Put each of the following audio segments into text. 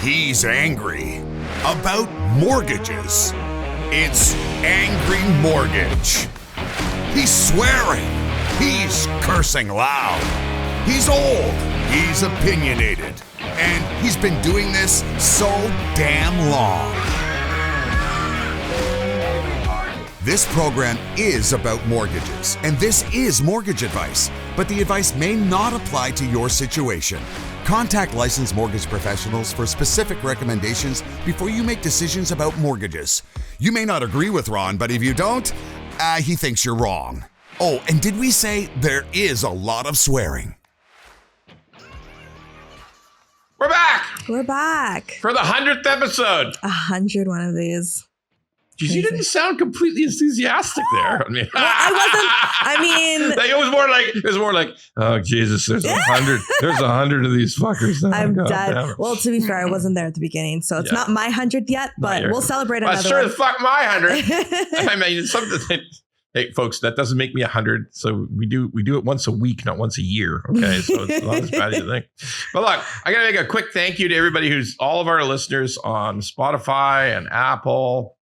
He's angry about mortgages. It's Angry Mortgage. He's swearing. He's cursing loud. He's old. He's opinionated. And he's been doing this so damn long. This program is about mortgages, and this is mortgage advice, but the advice may not apply to your situation. Contact licensed mortgage professionals for specific recommendations before you make decisions about mortgages. You may not agree with Ron, but if you don't, he thinks you're wrong. Oh, and did we say there is a lot of swearing? We're back! We're back. For the 100th episode. 101 of these. Geez, you didn't sound completely enthusiastic there. I mean, well, I wasn't. I mean, it was more like, oh Jesus, there's 100. There's 100 of these fuckers. Now. I'm God dead. damn it. Well, to be fair, I wasn't there at the beginning, so it's not my 100th yet. But we'll celebrate another sure one. the fuck my 100. I mean, it's something. Hey, folks, that doesn't make me 100. So we do it once a week, not once a year. Okay, so it's not as bad as you think. But look, I gotta make a quick thank you to everybody who's all of our listeners on Spotify and Apple.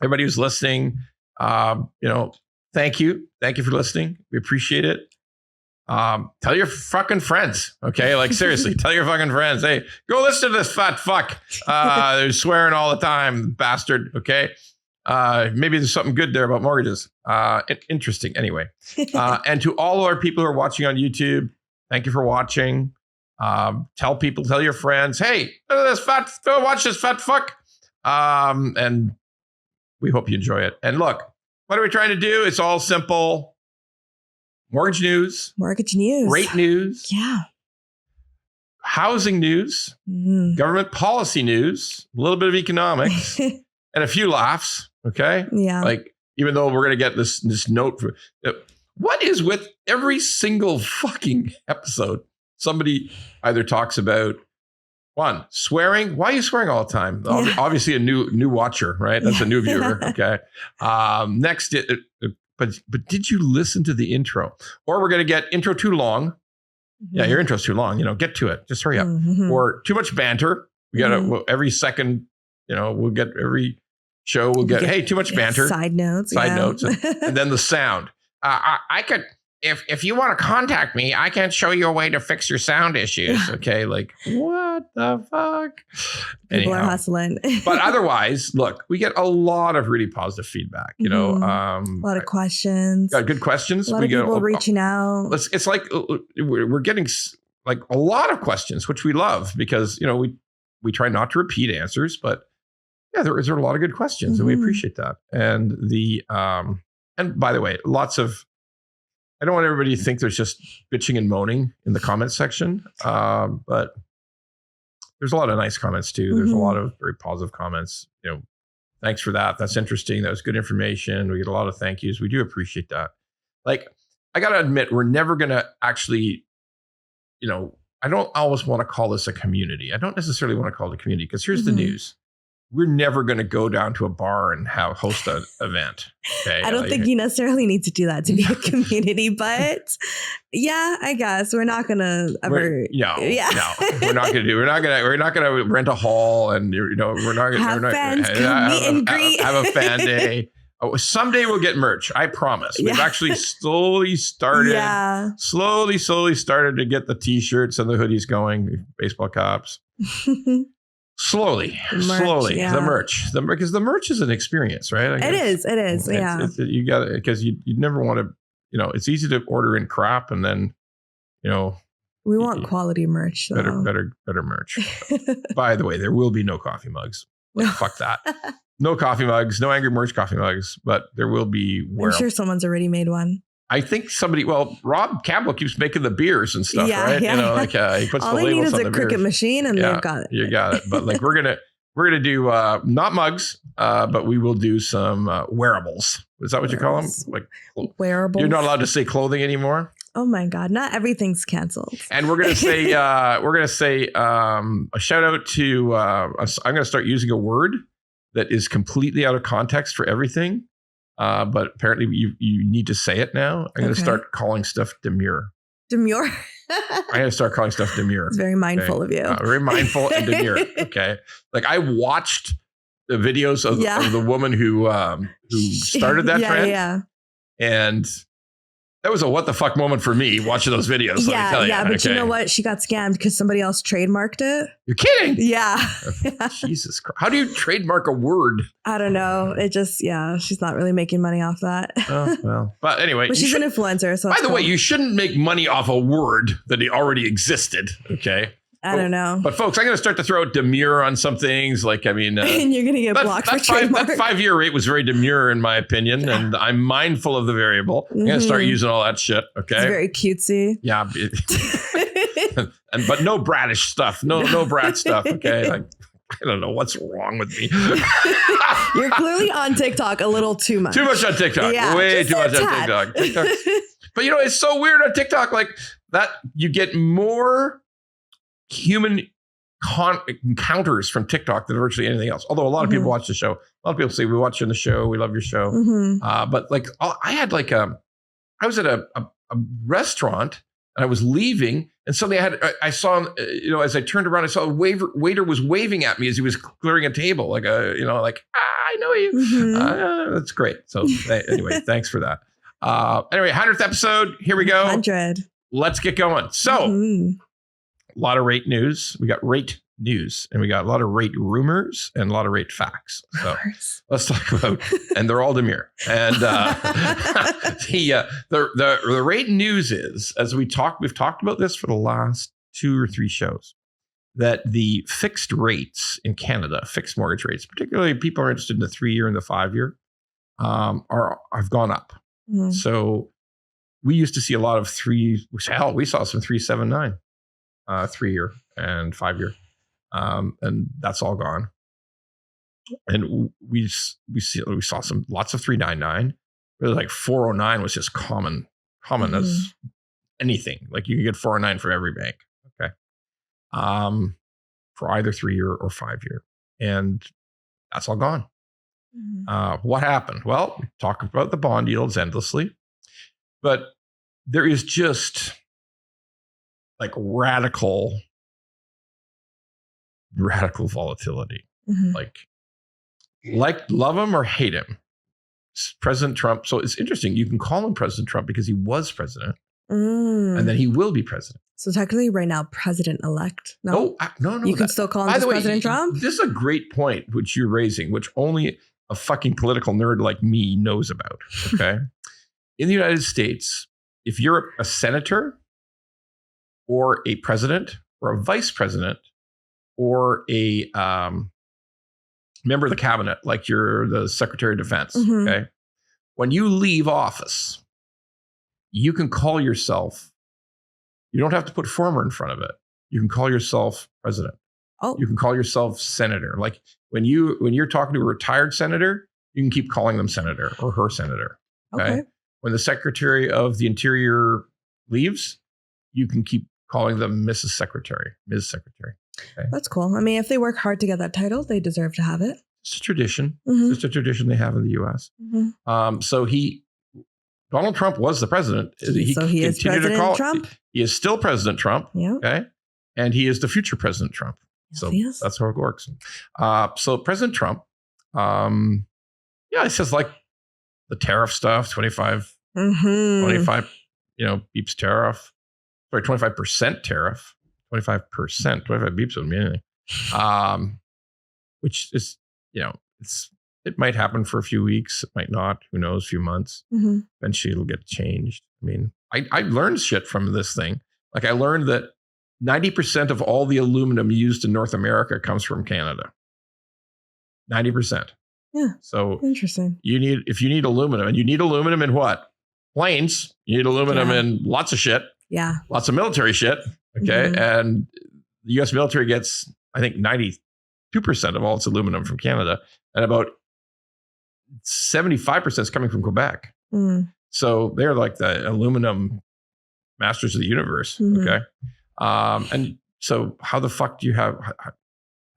Everybody who's listening, thank you. Thank you for listening. We appreciate it. Tell your fucking friends, okay? Like, seriously, tell your fucking friends. Hey, go listen to this fat fuck. They're swearing all the time, bastard, okay? Maybe there's something good there about mortgages. Interesting, anyway. And to all of our people who are watching on YouTube, thank you for watching. Tell your friends, hey, go watch this fat fuck. And we hope you enjoy it. And look, what are we trying to do? It's all simple. Mortgage news. Rate news. Yeah. Housing news. Government policy news. A little bit of economics. And a few laughs. Okay? Yeah. Like, even though we're going to get this note. What is with every single fucking episode? Somebody either talks about one, swearing. Why are you swearing all the time? Yeah. Obviously a new watcher, right? That's a new viewer. Okay. Next, but did you listen to the intro? Or we're going to get intro too long. Yeah, your intro's too long. Get to it. Just hurry up. Or too much banter. We got to every second. We'll get every show. We'll get hey, too much banter. Side notes. And then the sound. I could. If you want to contact me, I can show you a way to fix your sound issues. Okay, like what the fuck? People are hustling. But otherwise, look, we get a lot of really positive feedback. A lot of questions. Got good questions. A lot of people reaching out. It's like we're getting like a lot of questions, which we love because we try not to repeat answers, but yeah, there are a lot of good questions, and we appreciate that. And and by the way, lots of. I don't want everybody to think there's just bitching and moaning in the comments section, but there's a lot of nice comments too. There's a lot of very positive comments. Thanks for that. That's interesting. That was good information. We get a lot of thank yous. We do appreciate that. Like, I got to admit, we're never going to actually, I don't always want to call this a community. I don't necessarily want to call it a community because here's the news. We're never going to go down to a bar and host an event. Okay? I don't think you necessarily need to do that to be a community, but yeah, I guess we're not going to ever. No, we're not going to do. We're not going to rent a hall and we're not going to have a fan day. Oh, someday we'll get merch. I promise. We've actually slowly started to get the t-shirts and the hoodies going, baseball caps. Slowly. The merch, because the merch is an experience, right? It is. Yeah. You got it because you never want to, it's easy to order in crap and then, we want quality merch. Though. Better merch. By the way, there will be no coffee mugs. Fuck that. No coffee mugs, no Angry Merch coffee mugs, but there will be. I'm sure someone's already made one. I think Rob Campbell keeps making the beers and stuff, right? Yeah. He puts all the labels on the beers. All they need is a Cricut machine and they've got it. You got it. But like, we're gonna do not mugs, but we will do some wearables. Is that what you call them? Like wearables. You're not allowed to say clothing anymore. Oh my God! Not everything's canceled. And we're gonna say a shout out to. I'm gonna start using a word that is completely out of context for everything. But apparently you need to say it now. I'm going to start calling stuff demure. Demure? I gotta start calling stuff demure. It's very mindful of you. Very mindful and demure. Okay. Like I watched the videos of the woman who started that trend. Yeah. And that was a what the fuck moment for me watching those videos. But you know what? She got scammed because somebody else trademarked it. You're kidding? Yeah. Jesus Christ. How do you trademark a word? I don't know. It just, she's not really making money off that. Oh, well. But anyway. But she's an influencer. So by the way, you shouldn't make money off a word that already existed. Okay. I don't know. But folks, I'm going to start to throw out demure on some things. Like, I mean, and you're going to get blocked for trademark. That 5-year rate was very demure in my opinion. And I'm mindful of the variable. I'm going to start using all that shit. Okay. It's very cutesy. Yeah. But no bratish stuff. No brat stuff. Okay. Like, I don't know what's wrong with me. You're clearly on TikTok a little too much. Too much on TikTok. Yeah, way too much on TikTok. But you know, it's so weird on TikTok. Like that, you get more human encounters from TikTok than virtually anything else. Although a lot of people watch the show. A lot of people say, we watch you on the show. We love your show. But like, I had like I was at a restaurant and I was leaving and suddenly I saw, as I turned around, I saw a waiter was waving at me as he was clearing a table. Like, I know you. That's great. So anyway, thanks for that. Anyway, 100th episode. Here we go. 100. Let's get going. So, a lot of rate news. We got rate news and we got a lot of rate rumors and a lot of rate facts. So let's talk about, and they're all demure. And the rate news is, as we've talked about this for the last 2 or 3 shows, that the fixed rates in Canada, fixed mortgage rates, particularly people are interested in the 3-year and the 5-year, have gone up. So we used to see a lot of we saw some 3.79. 3-year and 5-year, and that's all gone. And we saw lots of 3.99. Really, like 4.09 was just common as anything. Like you could get 4.09 for every bank. Okay, for either 3-year or 5-year, and that's all gone. What happened? Well, we talk about the bond yields endlessly, but there is just like radical volatility. Like love him or hate him, President Trump. So it's interesting. You can call him President Trump because he was president, and then he will be president. So technically, right now, president-elect. No. You can still call him just President Trump. This is a great point which you're raising, which only a fucking political nerd like me knows about. Okay, in the United States, if you're a senator, or a president, or a vice president, or a member of the cabinet, like you're the Secretary of Defense, okay? When you leave office, you can call yourself, you don't have to put former in front of it. You can call yourself president. Oh. You can call yourself senator. Like when you're talking to a retired senator, you can keep calling them senator or her senator. Okay. When the Secretary of the Interior leaves, you can keep calling them Mrs. Secretary, Ms. Secretary. Okay. That's cool. I mean, if they work hard to get that title, they deserve to have it. It's a tradition. It's a tradition they have in the U.S. So Donald Trump was the president. He is President Trump? He is still President Trump. Yeah. Okay. And he is the future President Trump. Yes, that's how it works. So President Trump, it says like the tariff stuff, 25, beeps tariff. Sorry, 25% tariff, 25%, 25 beeps wouldn't mean anything. Which is, it might happen for a few weeks. It might not. Who knows? A few months. Eventually it'll get changed. I mean, I learned shit from this thing. Like I learned that 90% of all the aluminum used in North America comes from Canada. 90%. Yeah. So interesting. If you need aluminum, and you need aluminum in what? Planes. You need aluminum in lots of shit. Yeah. Lots of military shit. Okay. And the U.S. military gets, I think, 92% of all its aluminum from Canada, and about 75% is coming from Quebec. So they're like the aluminum masters of the universe. Okay. And so how the fuck do you how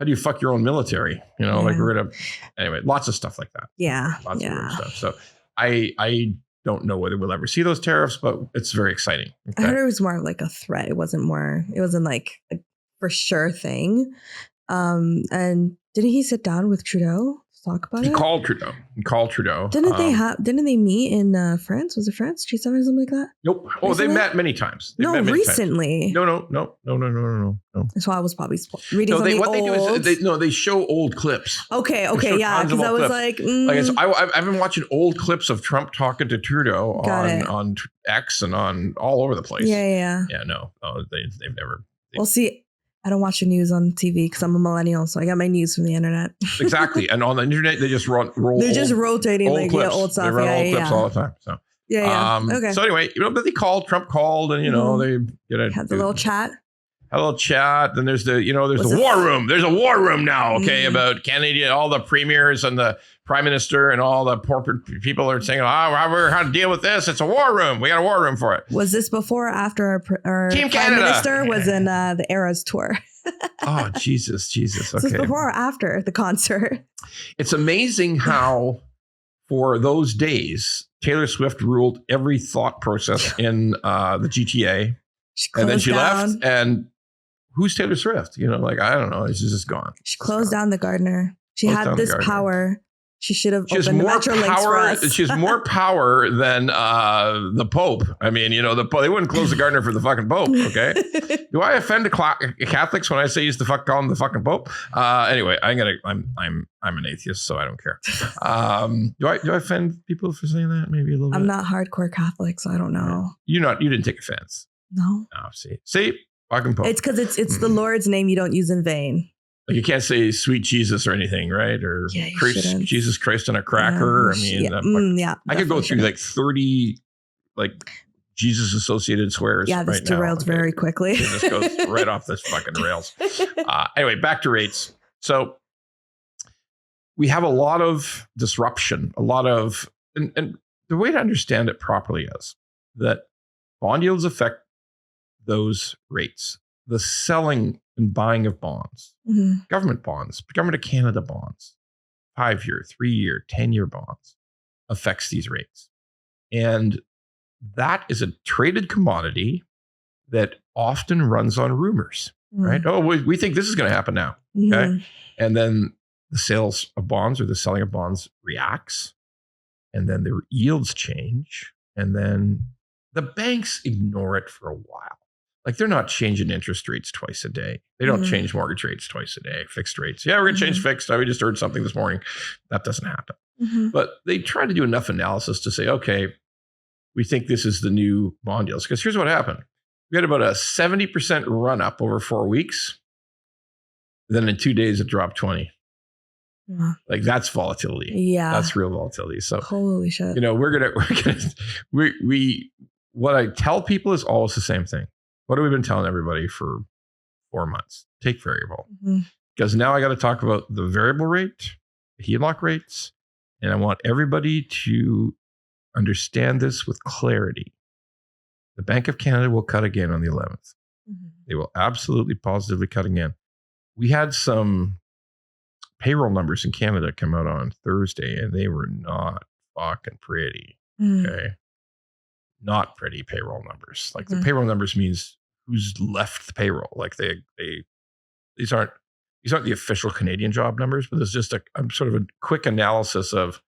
do you fuck your own military? Like rid of, anyway, lots of stuff like that. Yeah. Lots of weird stuff. So I don't know whether we'll ever see those tariffs, but it's very exciting. I heard it was more like a threat. It wasn't like a for sure thing. And didn't he sit down with Trudeau to talk about it? He called Trudeau. Didn't they meet in France? Was it France? G7 or something like that? Nope. Oh, recently? They met many times. Recently. No. So I was probably reading they show old clips. Okay, yeah. Because I was clips. I've been watching old clips of Trump talking to Trudeau on X and on all over the place. Yeah. Yeah, no, they've never. Well, see, I don't watch the news on TV because I'm a millennial, so I got my news from the internet. Exactly, and on the internet they just roll. They're just rotating old clips. Old stuff. They run old clips all the time. So Okay. So anyway, but Trump called, and they had the little chat. Had a little chat. Then there's the war room. There's a war room now. Okay, about Canada, all the premiers and the prime minister and all the corporate people are saying, how to deal with this? It's a war room. We got a war room for it. Was this before or after our Team prime Canada minister was in the Eras tour? Oh, Jesus. Okay. So this before or after the concert? It's amazing how for those days, Taylor Swift ruled every thought process in the GTA. And then she left. And who's Taylor Swift? I don't know. She's just gone. She closed down the Gardner. She had this power. She should have opened the Metrolinx for us. She has more power than the Pope. I mean, the Pope, they wouldn't close the Gardner for the fucking Pope. Okay. Do I offend Catholics when I say he's call him the fucking Pope? Anyway, I'm an atheist, so I don't care. Do I offend people for saying that? Maybe a little bit. I'm not hardcore Catholic, so I don't know. You didn't take offense. No. No. See, fucking Pope. It's because it's the Lord's name you don't use in vain. Like you can't say sweet Jesus or anything, right? Or Jesus Christ on a cracker. I mean, I could go through like 30 Jesus associated swears. Yeah, this derailed very quickly. It just goes right off this fucking rails. Anyway, back to rates. So we have a lot of disruption, and the way to understand it properly is that bond yields affect those rates. The selling and buying of bonds, government bonds, Government of Canada bonds, 5-year, 3-year, 10-year bonds affects these rates. And that is a traded commodity that often runs on rumors, right? Oh, we think this is going to happen now. Okay. And then the sales of bonds or the selling of bonds reacts, and then the yields change, and then the banks ignore it for a while. Like they're not changing interest rates twice a day. They don't change mortgage rates twice a day, fixed rates. Yeah, we're going to change fixed. We just heard something this morning. That doesn't happen. But they try to do enough analysis to say, okay, we think this is the new bond yields. Because here's what happened. We had about a 70% run up over 4 weeks. Then in 2 days, it dropped 20. Like that's volatility. Yeah. That's real volatility. So holy shit. What I tell people is always the same thing. What have we been telling everybody for 4 months? Take variable. Because now I got to talk about the variable rate, the HELOC rates, and I want everybody to understand this with clarity. The Bank of Canada will cut again on the 11th. They will absolutely, positively cut again. We had some payroll numbers in Canada come out on Thursday, and they were not fucking pretty. Okay. Not pretty payroll numbers. Like the payroll numbers means who's left the payroll. Like these aren't the official Canadian job numbers, but there's just a sort of a quick analysis of,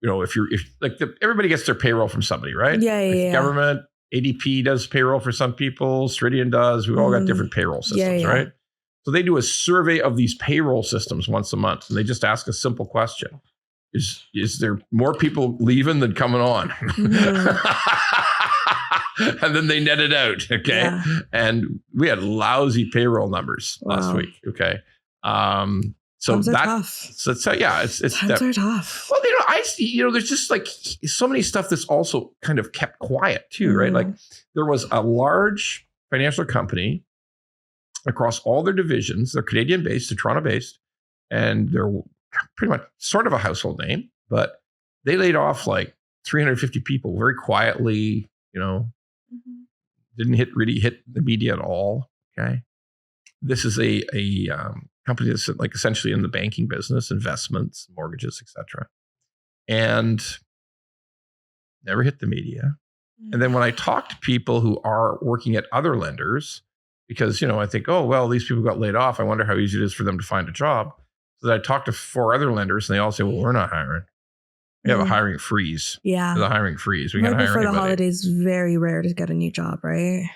everybody gets their payroll from somebody, right? Yeah. Government, ADP does payroll for some people. Ceridian does. We've all got different payroll systems, right? So they do a survey of these payroll systems once a month, and they just ask a simple question. Is there more people leaving than coming on? And then they net it out. Okay. Yeah. And we had lousy payroll numbers last week. Okay. So times are tough. So it's times are tough. Well, I see, there's just like so many stuff that's also kind of kept quiet too, right? Like there was a large financial company across all their divisions. They're Canadian based, they're Toronto based, and they're pretty much sort of a household name, but they laid off like 350 people very quietly, didn't really hit the media at all. Okay. This is a company that's like essentially in the banking business, investments, mortgages, etc. And never hit the media. And then when I talk to people who are working at other lenders, because, I think, oh, well, these people got laid off. I wonder how easy it is for them to find a job. So that I talked to 4 other lenders and they all say, well, we're not hiring. We have a hiring freeze. Yeah. There's a hiring freeze. We can't hire before anybody. the holidays, very rare to get a new job, right?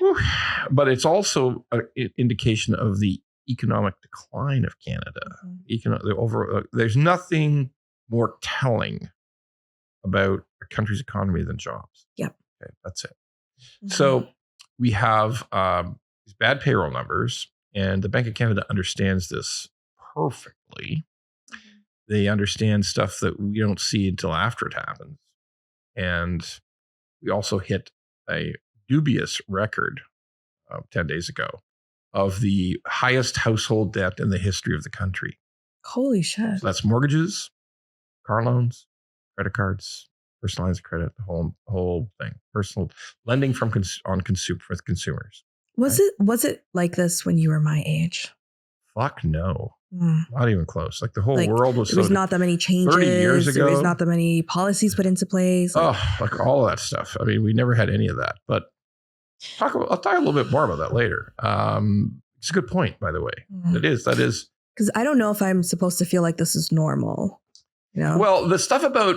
But it's also an indication of the economic decline of Canada. There's nothing more telling about a country's economy than jobs. Yep. Okay, that's it. So we have these bad payroll numbers, and the Bank of Canada understands this perfectly. They understand stuff that we don't see until after it happens. And we also hit a dubious record 10 days ago of the highest household debt in the history of the country. Holy shit. So that's mortgages, car loans, credit cards, personal lines of credit, the whole thing. Personal lending with consumers. Was it like this when you were my age? Fuck no. Not even close. Like the whole world was. There was not that many changes. 30 years ago. There was not that many policies put into place. Like all of that stuff. I mean, we never had any of that. But I'll talk a little bit more about that later. It's a good point, by the way. That is. Because I don't know if I'm supposed to feel like this is normal. Well, the stuff about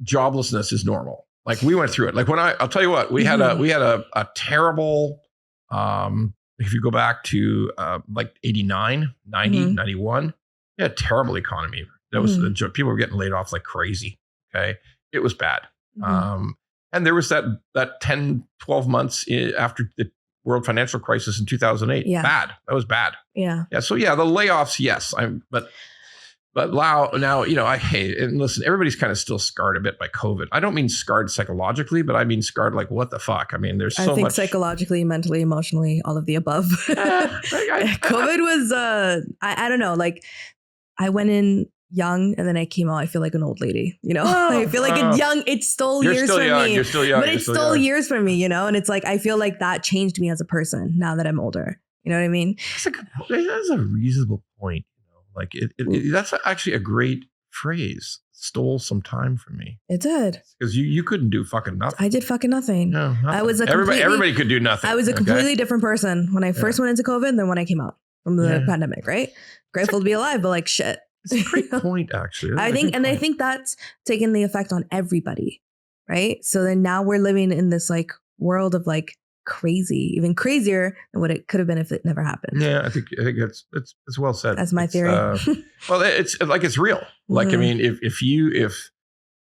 joblessness is normal. Like we went through it. Like I'll tell you what, we had a terrible. If you go back to like 89, 90, 91, we had a terrible economy. That was people were getting laid off like crazy. Okay. It was bad. And there was that 10, 12 months after the world financial crisis in 2008. Yeah. Bad. That was bad. Yeah. Yeah. So yeah, the layoffs, yes. But now, I hate it. And listen, everybody's kind of still scarred a bit by COVID. I don't mean scarred psychologically, but I mean scarred like, what the fuck? I mean, there's so much. I think psychologically, mentally, emotionally, all of the above. COVID was, I don't know, like I went in young and then I came out, I feel like an old lady, I feel like it stole years from me. You're still young. But it stole years from me, and it's like, I feel like that changed me as a person now that I'm older. You know what I mean? That's a reasonable point. Like that's actually a great phrase. Stole some time from me. It did. Because you couldn't do fucking nothing. I did fucking nothing. No, nothing. I was everybody could do nothing. I was a completely different person when I first went into COVID than when I came out from the pandemic, right? Grateful to be alive, but like shit. It's a great point, actually. I think that's taken the effect on everybody, right? So then now we're living in this like world of like crazy, even crazier than what it could have been if it never happened. Yeah, I think it's well said. That's my theory. Well, it's real. Like, I mean, if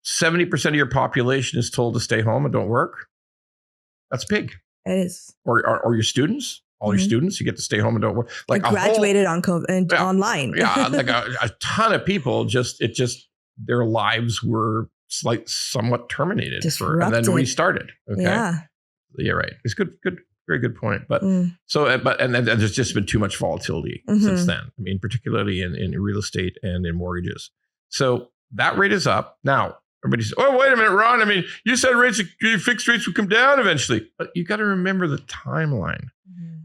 70% of your population is told to stay home and don't work, that's big. It is. Or your students, all your students, you get to stay home and don't work. Like I graduated on COVID and online. Yeah, like a ton of people their lives were somewhat terminated and then restarted. Okay. Yeah. Yeah, right. It's good, very good point. But and there's just been too much volatility since then. I mean, particularly in real estate and in mortgages. So that rate is up. Now, everybody says, oh, wait a minute, Ron. I mean, you said fixed rates would come down eventually. But you got to remember the timeline.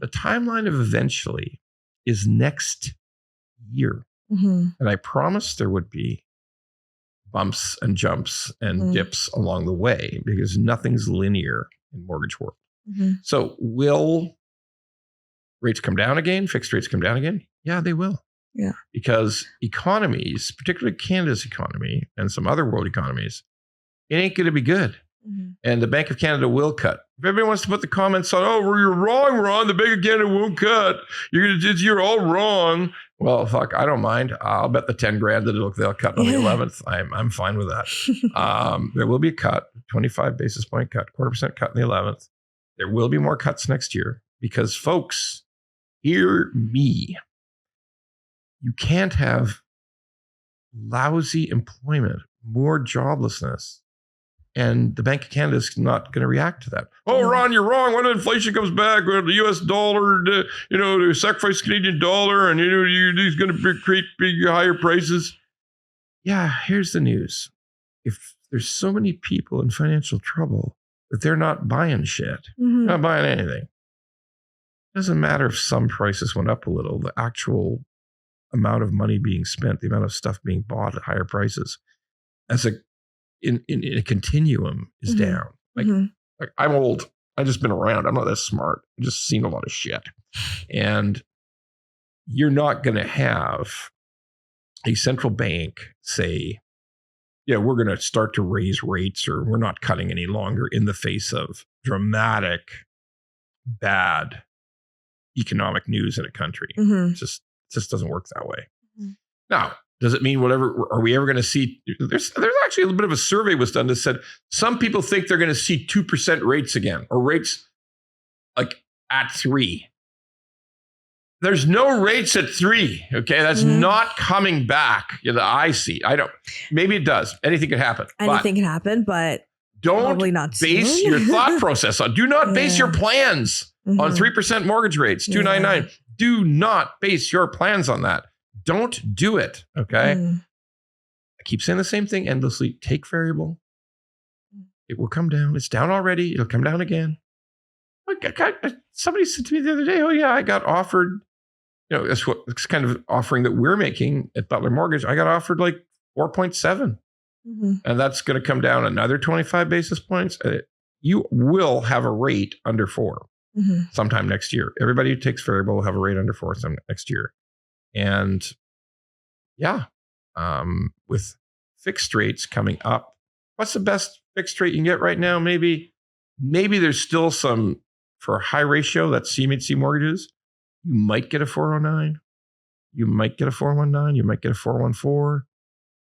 The timeline of eventually is next year. And I promised there would be bumps and jumps and dips along the way because nothing's linear in mortgage world. So will rates come down again? Fixed rates come down again? Yeah, they will. Yeah. Because economies, particularly Canada's economy and some other world economies, it ain't going to be good. And the Bank of Canada will cut. If everybody wants to put the comments on, oh, you're wrong, Ron, the Bank of Canada won't cut. You're all wrong. Well, fuck, I don't mind. I'll bet the 10 grand that they'll cut on the 11th. I'm fine with that. There will be a cut, 25 basis point cut, 0.25% cut in the 11th. There will be more cuts next year because, folks, hear me. You can't have lousy employment, more joblessness, and the Bank of Canada is not going to react to that. Oh, Ron, you're wrong. When inflation comes back, the U.S. dollar, to sacrifice Canadian dollar, and he's going to create big higher prices. Yeah, here's the news. If there's so many people in financial trouble that they're not buying shit, not buying anything, it doesn't matter if some prices went up a little. The actual amount of money being spent, the amount of stuff being bought at higher prices, as a in a continuum is down. Like I'm old. I've just been around. I'm not that smart. I've just seen a lot of shit. And you're not going to have a central bank say, yeah, we're going to start to raise rates, or we're not cutting any longer in the face of dramatic, bad economic news in a country. It just doesn't work that way. Now, does it mean whatever? Are we ever going to see? There's actually a little bit of a survey was done that said some people think they're going to see 2% rates again, or rates like at 3%. There's no rates at 3%. Okay, that's not coming back. That I see. I don't. Maybe it does. Anything could happen. Anything can happen, but don't probably not base soon. your thought process on. Do not base your plans on 3% mortgage rates. 2.99. Do not base your plans on that. Don't do it. Okay. I keep saying the same thing endlessly. Take variable. It will come down. It's down already. It'll come down again. Somebody said to me the other day, "Oh yeah, I got offered." That's what it's kind of offering that we're making at Butler Mortgage. I got offered like 4.7, and that's going to come down another 25 basis points. You will have a rate under 4 sometime next year. Everybody who takes variable will have a rate under 4 some next year. And with fixed rates coming up, what's the best fixed rate you can get right now? Maybe there's still some for a high ratio, that's CMHC mortgages. You might get a 409. You might get a 419. You might get a 414.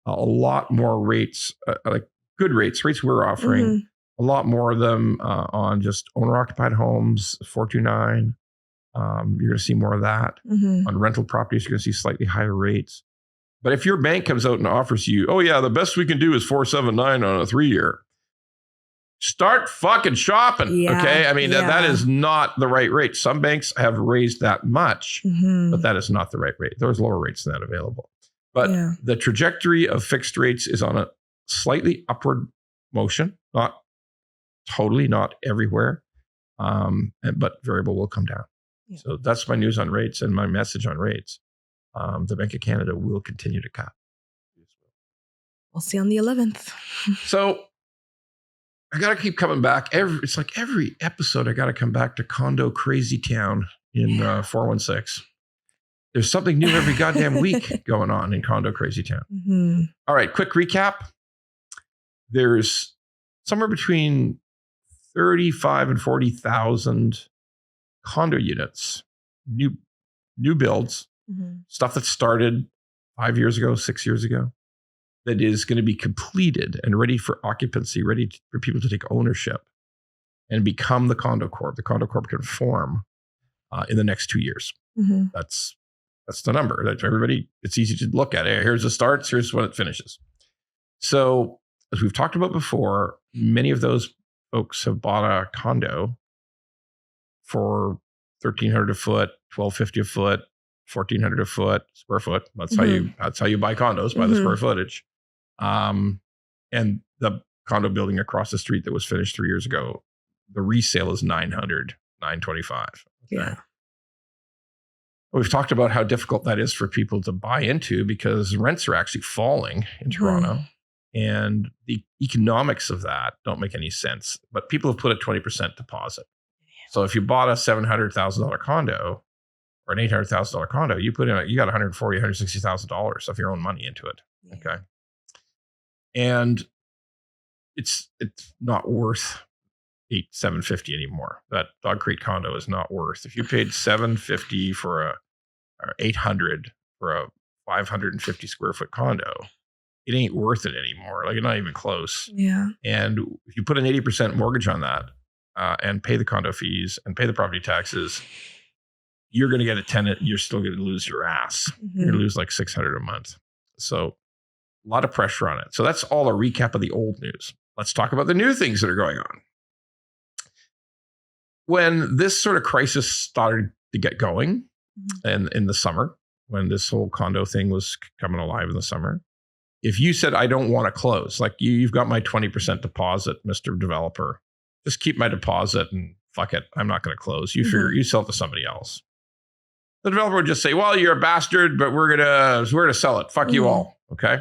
A lot more rates, like good rates we're offering. A lot more of them on just owner-occupied homes, 429. You're going to see more of that. On rental properties, you're going to see slightly higher rates. But if your bank comes out and offers you, oh yeah, the best we can do is 479 on a 3-year. Start fucking shopping. Okay. I mean, that is not the right rate. Some banks have raised that much, but that is not the right rate. There's lower rates than that available. But the trajectory of fixed rates is on a slightly upward motion, not totally, not everywhere. But variable will come down. So that's my news on rates and my message on rates. The Bank of Canada will continue to cut. We'll see on the 11th. So I got to keep coming back. It's like every episode, I got to come back to Condo Crazy Town in 416. There's something new every goddamn week going on in Condo Crazy Town. All right, quick recap. There's somewhere between 35 and 40,000 condo units, new builds, stuff that started 5 years ago, 6 years ago, that is going to be completed and ready for occupancy, ready for people to take ownership and become the Condo Corp. The Condo Corp can form in the next 2 years. That's the number. That everybody, it's easy to look at it. Here's the starts, here's when it finishes. So as we've talked about before, many of those folks have bought a condo for $1,300 a foot, $1,250 a foot, $1,400 a foot, square foot. That's how you buy condos, by the square footage. And the condo building across the street that was finished 3 years ago, the resale is $900, $925. Okay. Yeah. We've talked about how difficult that is for people to buy into because rents are actually falling in Toronto, and the economics of that don't make any sense. But people have put a 20% deposit. So if you bought a $700,000 condo or an $800,000 condo, you got $140,000, $160,000 of your own money into it. Okay. And it's not worth $750 anymore. That Dog Creek condo is not worth. If you paid $750 for or $800 for a 550 square foot condo, it ain't worth it anymore. Like, it's not even close. Yeah. And if you put an 80% mortgage on that and pay the condo fees and pay the property taxes, you're going to get a tenant. You're still going to lose your ass. You're going to lose like $600 a month. So a lot of pressure on it. So that's all a recap of the old news. Let's talk about the new things that are going on. When this sort of crisis started to get going, and in the summer, when this whole condo thing was coming alive in the summer, if you said, I don't want to close, like you've got my 20% deposit, Mr. Developer, just keep my deposit and fuck it, I'm not going to close. You figure, you sell it to somebody else. The developer would just say, well, you're a bastard, but we're going to sell it. Fuck you all. Okay.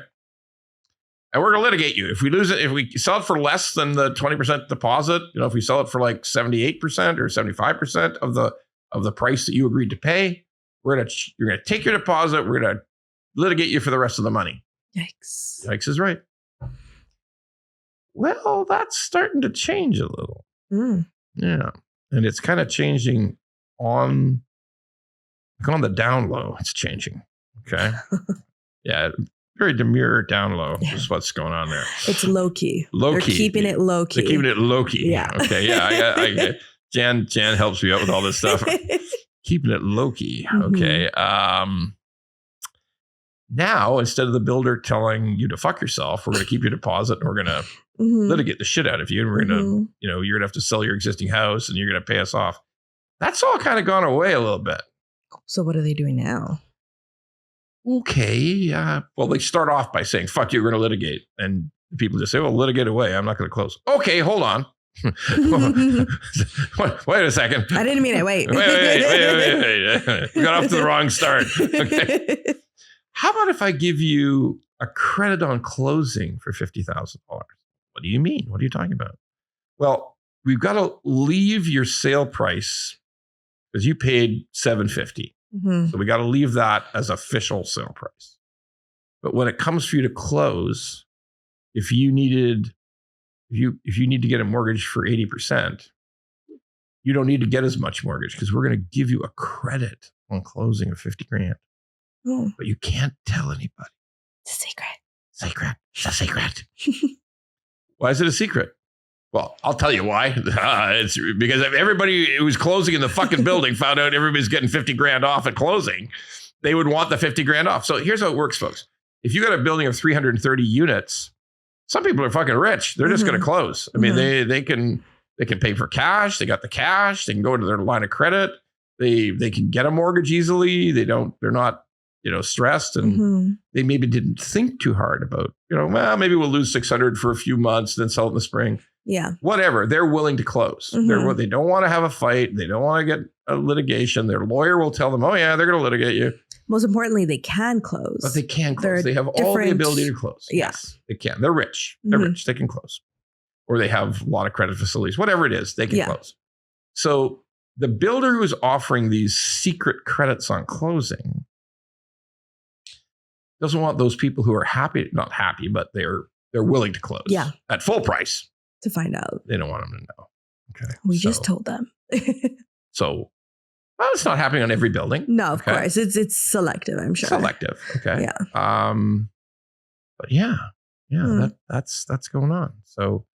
and we're going to litigate you. If we lose it, if we sell it for less than the 20% deposit, if we sell it for like 78% or 75% of the price that you agreed to pay, you're going to take your deposit. We're going to litigate you for the rest of the money. Yikes. Yikes is right. Well, that's starting to change a little. Yeah. And it's kind of changing on the down low. It's changing. Okay. Yeah. Very demure down low is what's going on there. It's low key. Low key. They're keeping it low key. They're keeping it low key. Yeah. Okay. Yeah. I Jan helps me out with all this stuff. Keeping it low key. Okay. Now, instead of the builder telling you to fuck yourself, we're going to keep your deposit and we're going to litigate the shit out of you. And we're going to, you're going to have to sell your existing house and you're going to pay us off. That's all kind of gone away a little bit. So what are they doing now? Okay. Well, they start off by saying, fuck you, we're going to litigate. And people just say, well, litigate away. I'm not going to close. Okay, hold on. Wait a second. I didn't mean it. Wait. Wait. We got off to the wrong start. Okay. How about if I give you a credit on closing for $50,000? What do you mean? What are you talking about? Well, we've got to leave your sale price because you paid $750. So we got to leave that as official sale price. But when it comes for you to close, if you need to get a mortgage for 80%, you don't need to get as much mortgage because we're going to give you a credit on closing of $50,000. But you can't tell anybody. It's a secret. It's a secret. Why is it a secret? Well, I'll tell you why. It's because if everybody who was closing in the fucking building found out everybody's getting $50,000 off at closing, they would want the $50,000 off. So here's how it works, folks. If you got a building of 330 units, some people are fucking rich. They're just going to close. I mean, they can pay for cash. They got the cash. They can go to their line of credit. They can get a mortgage easily. They're not stressed, and they maybe didn't think too hard about, well, maybe we'll lose 600 for a few months, then sell it in the spring. Yeah. Whatever. They're willing to close. They don't want to have a fight. They don't want to get a litigation. Their lawyer will tell them, oh yeah, they're going to litigate you. Most importantly, they can close. But they can close. They have all the ability to close. Yeah. Yes, they can. They're rich. They're rich. They can close. Or they have a lot of credit facilities. Whatever it is, they can close. So the builder who is offering these secret credits on closing doesn't want those people who are not happy, but they're willing to close at full price to find out. They don't want them to know. Okay. We just told them. So, well, it's not happening on every building. No, of course. It's selective, I'm sure. Selective. Okay. Yeah. But that's going on. So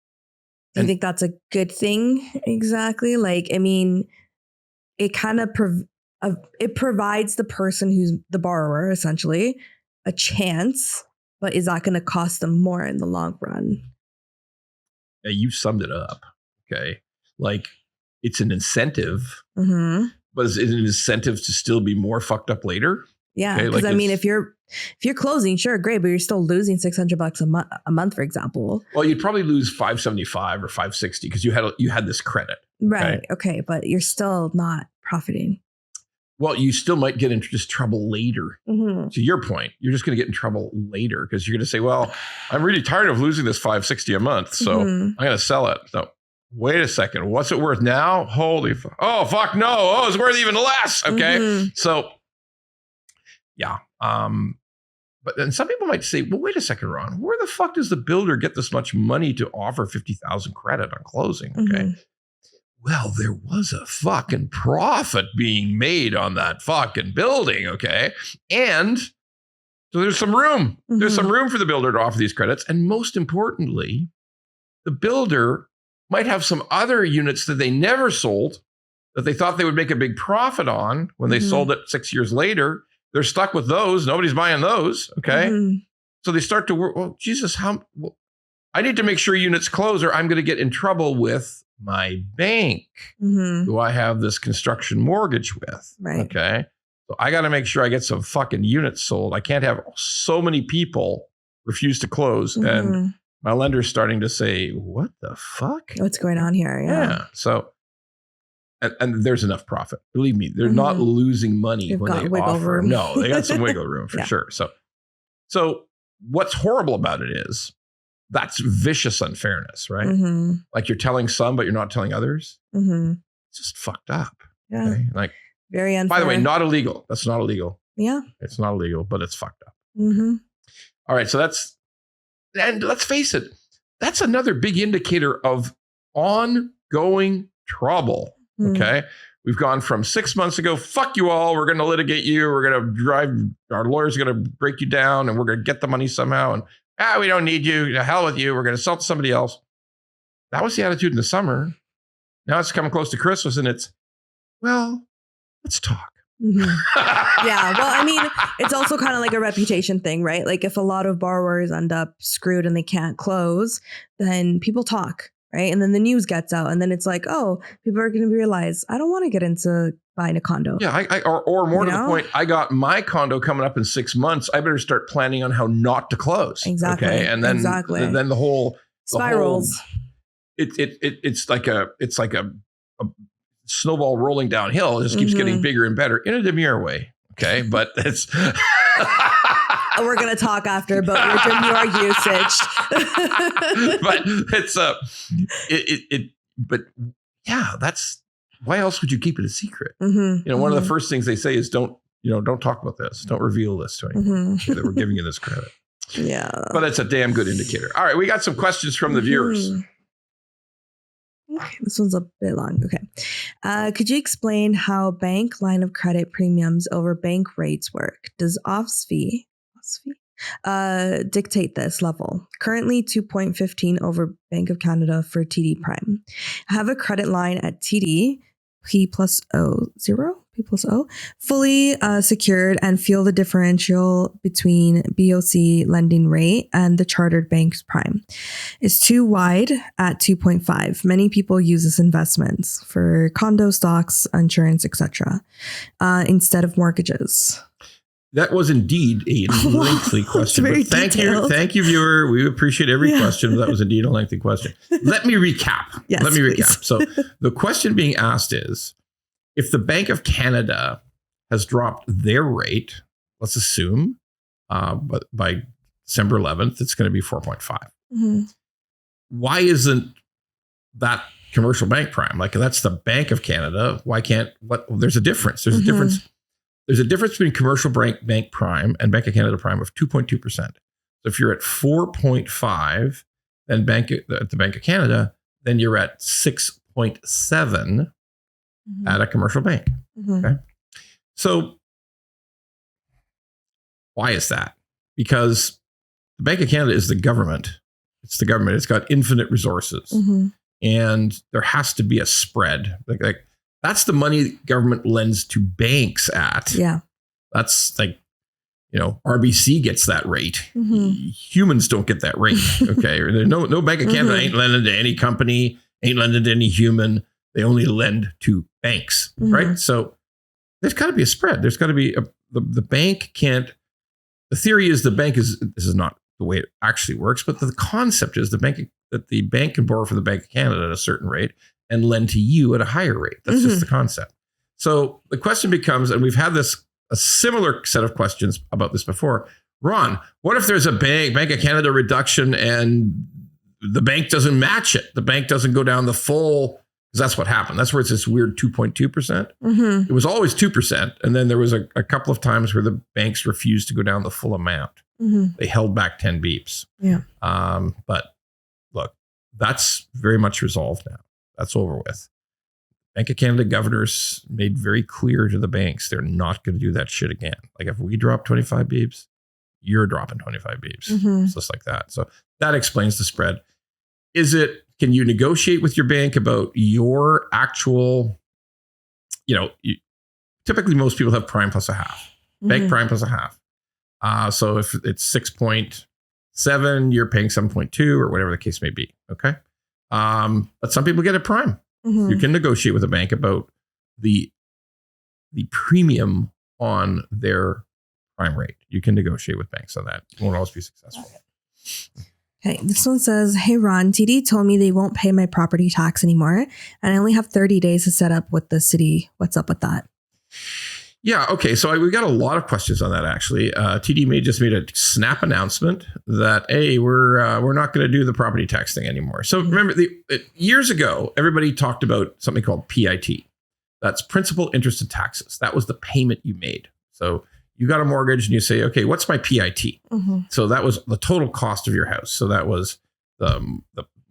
do you think that's a good thing? Exactly. Like, I mean, it kind of it provides the person who's the borrower essentially a chance, but is that going to cost them more in the long run? Yeah, you summed it up. Okay. Like, it's an incentive, but is it an incentive to still be more fucked up later? Yeah. Because I mean, if you're closing, sure, great, but you're still losing $600 a month, for example. Well, you'd probably lose $575 or $560 because you had this credit. Right. Okay. But you're still not profiting. Well, you still might get into just trouble later. To your point, you're just going to get in trouble later because you're going to say, well, I'm really tired of losing this $560 a month, so I'm going to sell it. No, wait a second. What's it worth now? Holy fuck. Oh, fuck no. Oh, it's worth even less. Okay. So, yeah. But then some people might say, well, wait a second, Ron. Where the fuck does the builder get this much money to offer $50,000 credit on closing? Okay. Well, there was a fucking profit being made on that fucking building, okay? And so there's some room. There's some room for the builder to offer these credits. And most importantly, the builder might have some other units that they never sold that they thought they would make a big profit on when they sold it 6 years later. They're stuck with those. Nobody's buying those, okay? So they start to work, well, Jesus, I need to make sure units close or I'm going to get in trouble with my bank who I have this construction mortgage with. Right. Okay. So I got to make sure I get some fucking units sold. I can't have so many people refuse to close. And my lender's starting to say, what the fuck? What's going on here? Yeah. So, and there's enough profit. Believe me, they're not losing money when they offer. No, they got some wiggle room for sure. So what's horrible about it is that's vicious unfairness, right? Mm-hmm. Like you're telling some, but you're not telling others. Mm-hmm. It's just fucked up. Yeah. Okay? Like, very unfair. by the way, not illegal. That's not illegal. Yeah. It's not illegal, but it's fucked up. Mm-hmm. All right. So and let's face it, that's another big indicator of ongoing trouble. Okay. We've gone from 6 months ago, fuck you all, we're going to litigate you, we're going to drive, our lawyers are going to break you down, and we're going to get the money somehow, and we don't need you, to hell with you, we're going to sell to somebody else. That was the attitude in the summer. Now it's coming close to Christmas, and it's, well, let's talk. Mm-hmm. Yeah. Well, I mean, it's also kind of like a reputation thing, right? Like if a lot of borrowers end up screwed and they can't close, then people talk. Right. And then the news gets out, and then it's like, oh, people are going to realize I don't want to get into buying a condo. Yeah. Or more to the point, I got my condo coming up in 6 months. I better start planning on how not to close. Exactly. Okay. And then, then the whole spirals. It's like a snowball rolling downhill. It just keeps getting bigger and better in a demure way. Okay. But it's. We're going to talk after about your demure usage. But it's but yeah, that's why else would you keep it a secret? Mm-hmm. One of the first things they say is don't talk about this. Don't reveal this to anyone that we're giving you this credit. Yeah. But it's a damn good indicator. All right. We got some questions from the viewers. Okay, this one's a bit long. Okay. Could you explain how bank line of credit premiums over bank rates work? Does OFS fee dictate this level? Currently 2.15 over Bank of Canada for TD Prime. I have a credit line at TD P plus O, fully secured, and feel the differential between BOC lending rate and the chartered bank's prime is too wide at 2.5. Many people use this investments for condo, stocks, insurance, etc. Instead of mortgages. That was indeed a lengthy question. But thank you, viewer. We appreciate every question. That was indeed a lengthy question. Let me recap. Recap. So the question being asked is, if the Bank of Canada has dropped their rate, let's assume, but by December 11th, it's going to be 4.5. Mm-hmm. Why isn't that commercial bank prime? Like, that's the Bank of Canada. Why can't, there's a difference. There's a difference. There's a difference between commercial bank prime and Bank of Canada prime of 2.2%. So if you're at 4.5, then at the Bank of Canada, then you're at 6.7 at a commercial bank. Okay. So why is that? Because the Bank of Canada is the government. It's the government. It's got infinite resources. And there has to be a spread. Like that's the money government lends to banks at. Yeah. That's like, RBC gets that rate. Humans don't get that rate. Okay. No Bank of Canada ain't lending to any company, ain't lending to any human. They only lend to banks, right? So there's got to be a spread. There's got to be the bank can't. The theory is this is not the way it actually works, but the concept is that the bank can borrow from the Bank of Canada at a certain rate and lend to you at a higher rate. That's just the concept. So the question becomes, and we've had a similar set of questions about this before. Ron, what if there's a Bank of Canada reduction and the bank doesn't match it? The bank doesn't go down the full. Because that's what happened. That's where it's this weird 2.2%. It was always 2%. And then there was a couple of times where the banks refused to go down the full amount. They held back 10 beeps. Yeah. But look, that's very much resolved now. That's over with. Bank of Canada governors made very clear to the banks they're not going to do that shit again. Like if we drop 25 beeps, you're dropping 25 beeps. It's just like that. So that explains the spread. Can you negotiate with your bank about your actual, typically most people have prime plus a half, bank prime plus a half. So if it's 6.7, you're paying 7.2 or whatever the case may be. Okay. But some people get it prime. You can negotiate with a bank about the premium on their prime rate. You can negotiate with banks on that. It won't always be successful. Okay, this one says, hey, Ron, TD told me they won't pay my property tax anymore, and I only have 30 days to set up with the city. What's up with that? Yeah. Okay. So we got a lot of questions on that actually. TD just made a snap announcement that we're not going to do the property tax thing anymore. So remember, years ago, everybody talked about something called PIT. That's principal, interest, and taxes. That was the payment you made. So you got a mortgage and you say, okay, what's my PIT? So that was the total cost of your house. So that was the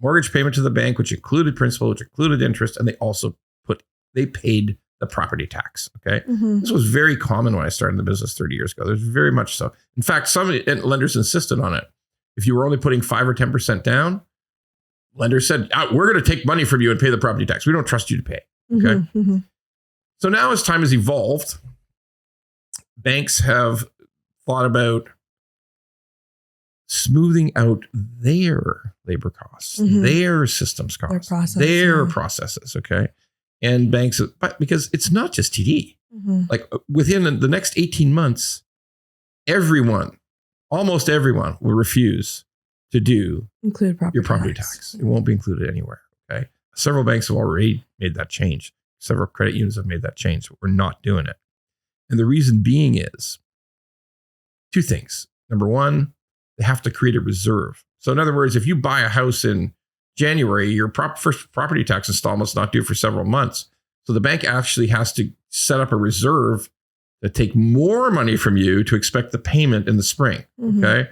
mortgage payment to the bank, which included principal, which included interest, and they paid the property tax. Okay. This was very common when I started the business 30 years ago. There's very much so. In fact, some lenders insisted on it. If you were only putting 5 or 10% down, lenders said, we're going to take money from you and pay the property tax. We don't trust you to pay. Okay. So now as time has evolved, banks have thought about smoothing out their labor costs, their systems costs, their processes. Okay. And banks, but because it's not just TD, like within the next 18 months, almost everyone will refuse to include your property tax. It won't be included anywhere. Okay. Several banks have already made that change. Several credit unions have made that change. We're not doing it. And the reason being is 2 things. Number one, they have to create a reserve. So in other words, if you buy a house in January, your first property tax installment's not due for several months. So the bank actually has to set up a reserve to take more money from you to expect the payment in the spring. Okay.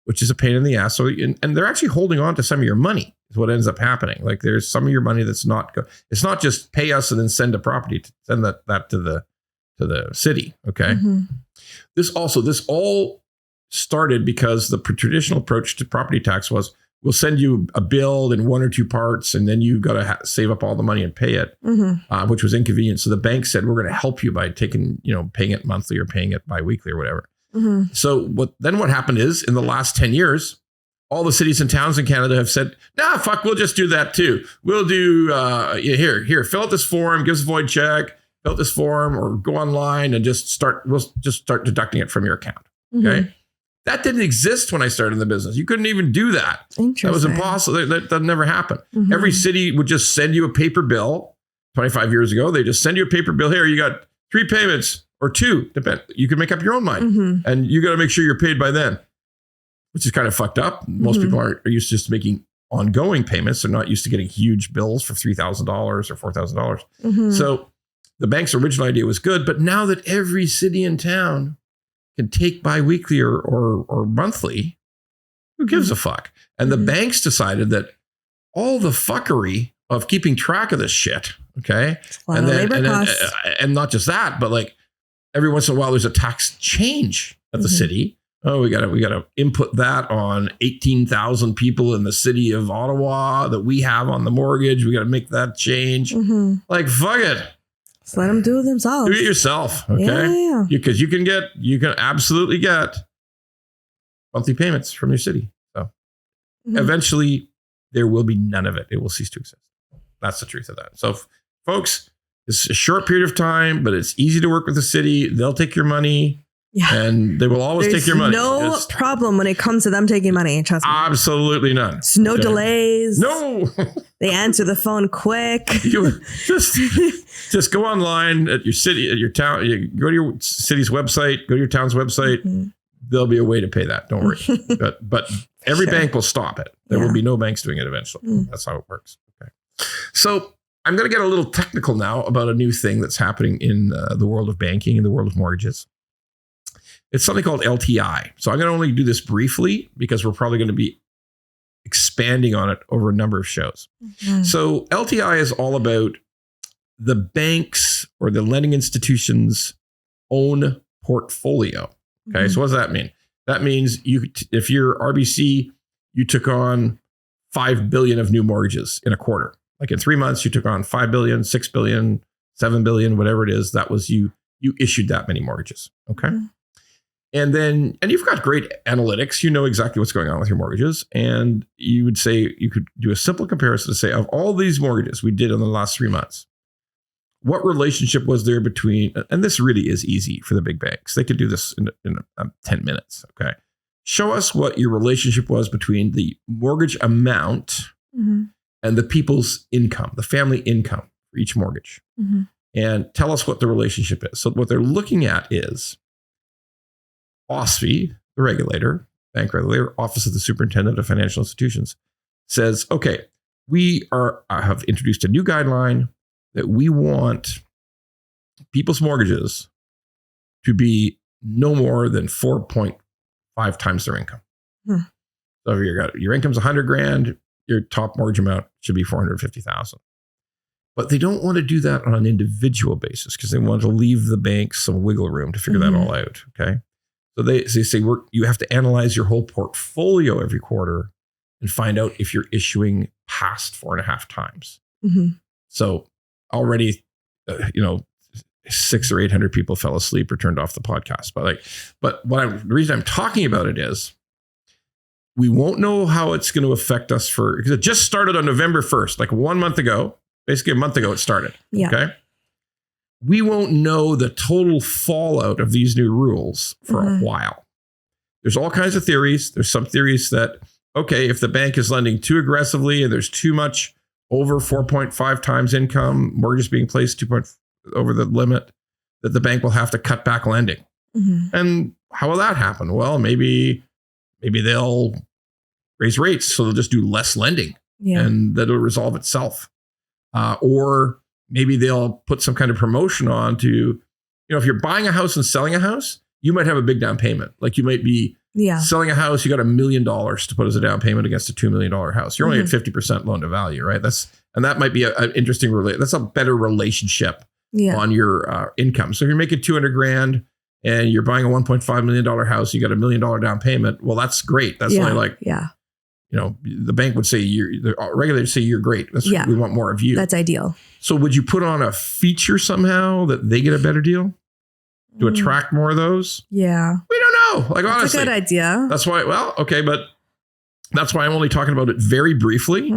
Which is a pain in the ass. So, and they're actually holding on to some of your money is what ends up happening. Like there's some of your money that's not it's not just pay us and then send send that to the city. Okay. This all started because the traditional approach to property tax was, we'll send you a bill in 1 or 2 parts, and then you got to save up all the money and pay it, which was inconvenient. So the bank said, we're going to help you by paying it monthly or paying it biweekly or whatever. So what happened is, in the last 10 years, all the cities and towns in Canada have said, nah, fuck, we'll just do that too. We'll do, here, fill out this form, give us a void check, fill out this form, or go online and we'll just start deducting it from your account. Okay. That didn't exist when I started the business. You couldn't even do that. That was impossible. That never happened. Every city would just send you a paper bill. 25 years ago, they just send you a paper bill. Here, you got 3 payments or 2. You can make up your own mind. And you got to make sure you're paid by then, which is kind of fucked up. Most people are used to just making ongoing payments. They're not used to getting huge bills for $3,000 or $4,000. So the bank's original idea was good. But now that every city and town can take biweekly or monthly, who gives a fuck? And the banks decided that all the fuckery of keeping track of this shit, okay, and not just that, but like every once in a while there's a tax change at the city. Oh, we gotta input that on 18,000 people in the city of Ottawa that we have on the mortgage. We got to make that change. Like, fuck it. Just let them do it themselves. Do it yourself, okay? Because you can absolutely get monthly payments from your city. So eventually there will be none of it. It will cease to exist. That's the truth of that. So folks, it's a short period of time, but it's easy to work with the city. They'll take your money. And they will always take your money. No problem when it comes to them taking money. Trust me. Absolutely none. There's no delays. No. They answer the phone quick. You just go online at your city, at your town. You go to your city's website, go to your town's website. There'll be a way to pay that. Don't worry. but every bank will stop it. There will be no banks doing it eventually. That's how it works. Okay. So I'm going to get a little technical now about a new thing that's happening in the world of banking and the world of mortgages. It's something called LTI. So I'm going to only do this briefly because we're probably going to be expanding on it over a number of shows. So LTI is all about the banks or the lending institution's own portfolio. Okay. So what does that mean? That means if you're RBC, you took on 5 billion of new mortgages in a quarter. Like in 3 months, you took on 5 billion, 6 billion, 7 billion, whatever it is. That was you issued that many mortgages. Okay. And you've got great analytics. You know exactly what's going on with your mortgages. And you would say, you could do a simple comparison to say, of all these mortgages we did in the last 3 months, what relationship was there between, and this really is easy for the big banks. They could do this in 10 minutes. Okay. Show us what your relationship was between the mortgage amount and the people's income, the family income for each mortgage. and tell us what the relationship is. So what they're looking at is OSFI, the regulator, bank regulator, Office of the Superintendent of Financial Institutions, says, okay, we have introduced a new guideline that we want people's mortgages to be no more than 4.5 times their income. So if your income's 100 grand, your top mortgage amount should be 450,000. But they don't want to do that on an individual basis because they want to leave the banks some wiggle room to figure that all out. Okay. So they say you have to analyze your whole portfolio every quarter and find out if you're issuing past 4.5 times. So already, 600 or 800 people fell asleep or turned off the podcast. But the reason I'm talking about it is we won't know how it's going to affect us because it just started on November 1st, like 1 month ago. Basically, a month ago, it started. Yeah. Okay. We won't know the total fallout of these new rules for a while. There's all kinds of theories. There's some theories that, okay, if the bank is lending too aggressively and there's too much over 4.5 times income, mortgages being placed over the limit, that the bank will have to cut back lending. And how will that happen? Well, maybe they'll raise rates, so they'll just do less lending and that'll resolve itself. Or maybe they'll put some kind of promotion on to, if you're buying a house and selling a house, you might have a big down payment. Like you might be selling a house, you got $1 million to put as a down payment against a $2 million house. You're only at 50% loan to value, right? That might be an interesting that's a better relationship on your income. So if you're making 200 grand and you're buying a $1.5 million house, you got $1 million down payment. Well, that's great. That's only the bank would say the regulators say you're great. We want more of you. That's ideal. So would you put on a feature somehow that they get a better deal to attract more of those? Yeah. We don't know. Like, honestly. That's a good idea. That's why, but that's why I'm only talking about it very briefly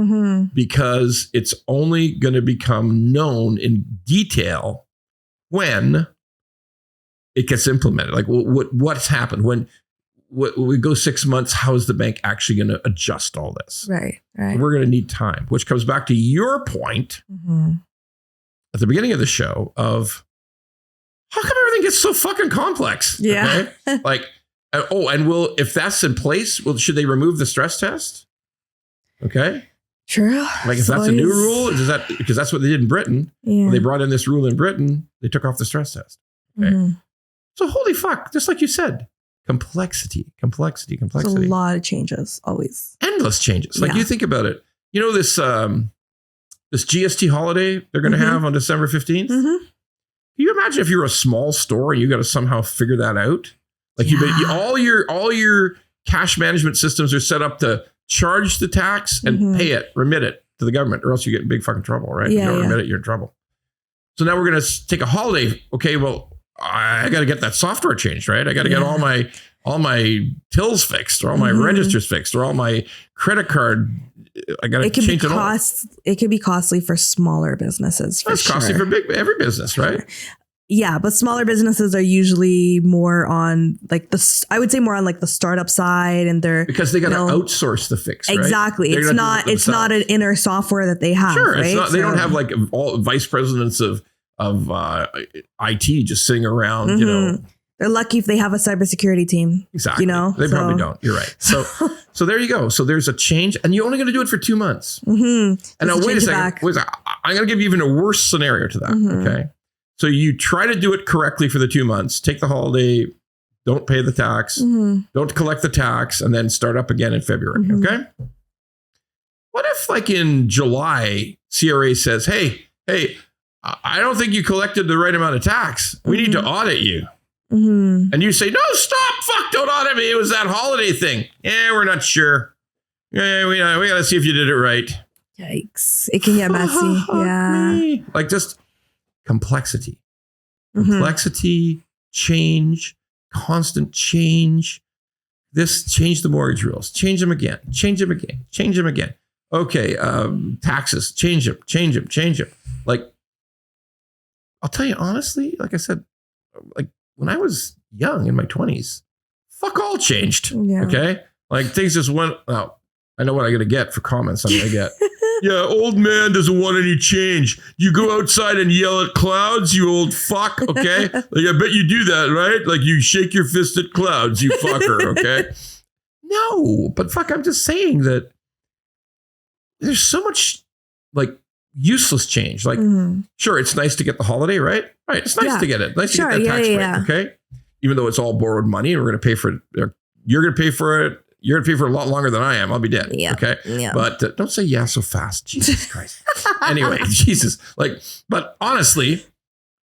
because it's only going to become known in detail when it gets implemented. Like what's happened when we go 6 months, how is the bank actually going to adjust all this? Right. So we're going to need time, which comes back to your point at the beginning of the show of how come everything gets so fucking complex? Yeah. Okay? Like, if that's in place, should they remove the stress test? Okay. True. Like if that's a new rule, because that's what they did in Britain. When they brought in this rule in Britain, they took off the stress test. Okay. So holy fuck, just like you said. Complexity. There's a lot of changes, always. Endless changes. Like you think about it. This GST holiday they're going to have on December 15th. Can you imagine if you're a small store and you got to somehow figure that out? Like all your cash management systems are set up to charge the tax and remit it to the government, or else you get in big fucking trouble, right? If you don't remit it, you're in trouble. So now we're going to take a holiday. Okay, well, I got to get that software changed, right? I got to get all my tills fixed, or all my registers fixed, or all my credit card. I got to change it all. It can be costly for smaller businesses. It's costly for every business, right? Yeah, but smaller businesses are usually more on I would say more on the startup side, and because they got to outsource the fix. Right? Exactly. It's not an inner software that they have. Sure, right? It's not. They don't have all vice presidents of IT just sitting around. They're lucky if they have a cybersecurity team. Exactly. They probably don't. You're right. So there you go. So there's a change, and you're only going to do it for 2 months. And now wait a second. I'm going to give you even a worse scenario to that. Okay. So you try to do it correctly for the 2 months, take the holiday, don't pay the tax, don't collect the tax, and then start up again in February. Okay. What if in July, CRA says, hey, I don't think you collected the right amount of tax. We need to audit you. And you say, no, stop, fuck, don't audit me. It was that holiday thing. Yeah, we're not sure. Yeah, we got to see if you did it right. Yikes. It can get messy. Yeah. Just complexity. Complexity, change, constant change. Change the mortgage rules. Change them again. Okay, taxes, change them. I'll tell you honestly, like I said, when I was young in my 20s, fuck all changed. Yeah. Okay. Things just went, I know what I'm going to get for comments I'm going to get. Yeah, old man doesn't want any change. You go outside and yell at clouds, you old fuck, okay? Like, I bet you do that, right? Like, you shake your fist at clouds, you fucker, okay? No, but fuck, I'm just saying that there's so much, like, useless change. Like, sure, it's nice to get the holiday, right? Right, it's nice to get it. Nice to get that tax break, okay? Even though it's all borrowed money, and we're going to pay for it. You're going to pay for it. You're going to pay for it a lot longer than I am. I'll be dead. Yeah. Okay. Yeah. But don't say yeah so fast. Jesus Christ. Anyway, Jesus. Like, but honestly,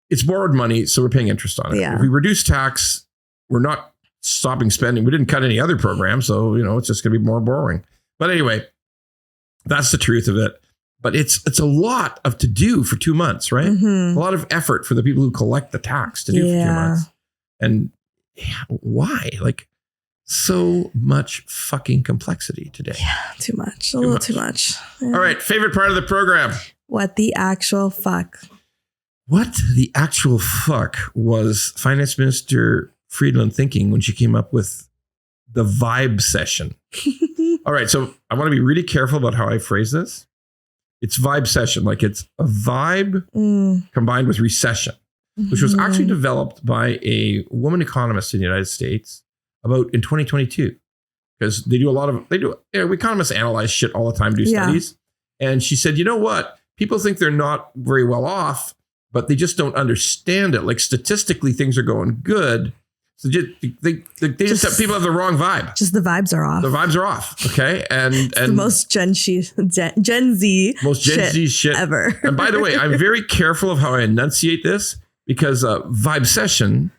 it's borrowed money, so we're paying interest on it. Yeah. If we reduce tax, we're not stopping spending. We didn't cut any other programs, so it's just going to be more borrowing. But anyway, that's the truth of it. But it's a lot of to do for 2 months, right? A lot of effort for the people who collect the tax to do for 2 months. And why? Like, so much fucking complexity today. Yeah, too much. A little too much. Yeah. All right, favorite part of the program. What the actual fuck? What the actual fuck was Finance Minister Friedland thinking when she came up with the vibe session? All right, so I want to be really careful about how I phrase this. It's vibe session, like it's a vibe combined with recession, which was actually developed by a woman economist in the United States about in 2022, because economists analyze shit all the time, do studies. And she said, you know what? People think they're not very well off, but they just don't understand it. Like statistically, things are going good. So people have the wrong vibe. Just the vibes are off. The vibes are off. Okay. And the most Gen Z shit ever. And by the way, I'm very careful of how I enunciate this, because vibe session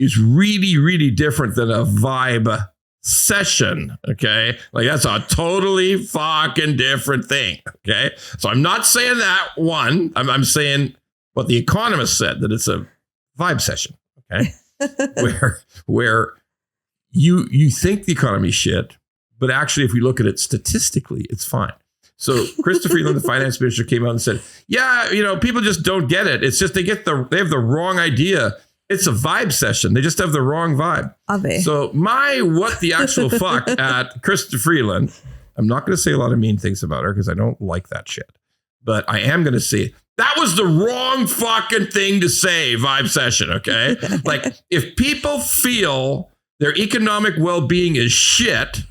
is really, really different than a vibe session. Okay. Like that's a totally fucking different thing. Okay. So I'm not saying that one. I'm saying what the economist said, that it's a vibe session. Okay. where you think the economy's shit, but actually, if we look at it statistically, it's fine. So Christopher Freeland, the finance minister, came out and said, yeah, people just don't get it. It's just they have the wrong idea. It's a vibe session. They just have the wrong vibe. So my what the actual fuck at Christopher Freeland, I'm not going to say a lot of mean things about her because I don't like that shit. But I am going to say that was the wrong fucking thing to say, vibe session, okay? Like, if people feel their economic well-being is shit,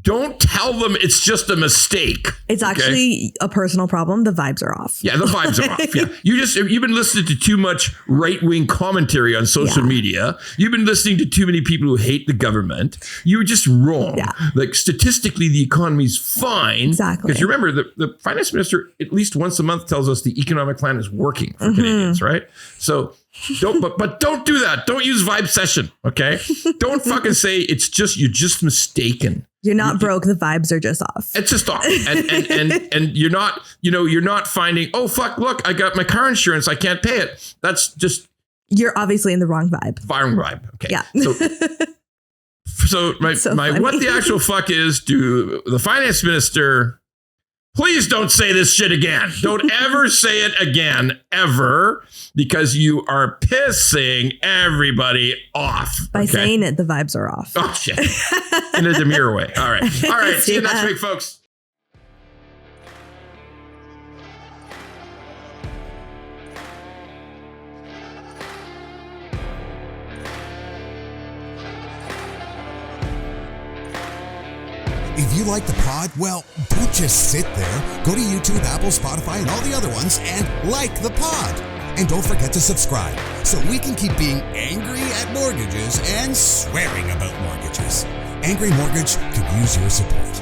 don't tell them it's just a mistake. It's actually a personal problem. The vibes are off. Yeah, the vibes are off. Yeah, you've been listening to too much right-wing commentary on social media. You've been listening to too many people who hate the government. You're just wrong. Yeah. Like statistically, the economy's fine. Exactly. Because you remember, the finance minister at least once a month tells us the economic plan is working for Canadians, right? So don't do that. Don't use vibe session. Okay. Don't fucking say you're just mistaken. You're not broke. The vibes are just off. It's just off. And you're not finding, oh, fuck, look, I got my car insurance. I can't pay it. That's just. You're obviously in the wrong vibe. Wrong vibe. Okay. Yeah. So my what the actual fuck is to the finance minister. Please don't say this shit again. Don't ever say it again, ever, because you are pissing everybody off. By saying it, the vibes are off. Oh, shit. In a demure way. All right. See you next week, folks. If you like the pod, well, don't just sit there. Go to YouTube, Apple, Spotify, and all the other ones and like the pod. And don't forget to subscribe so we can keep being angry at mortgages and swearing about mortgages. Angry Mortgage could use your support.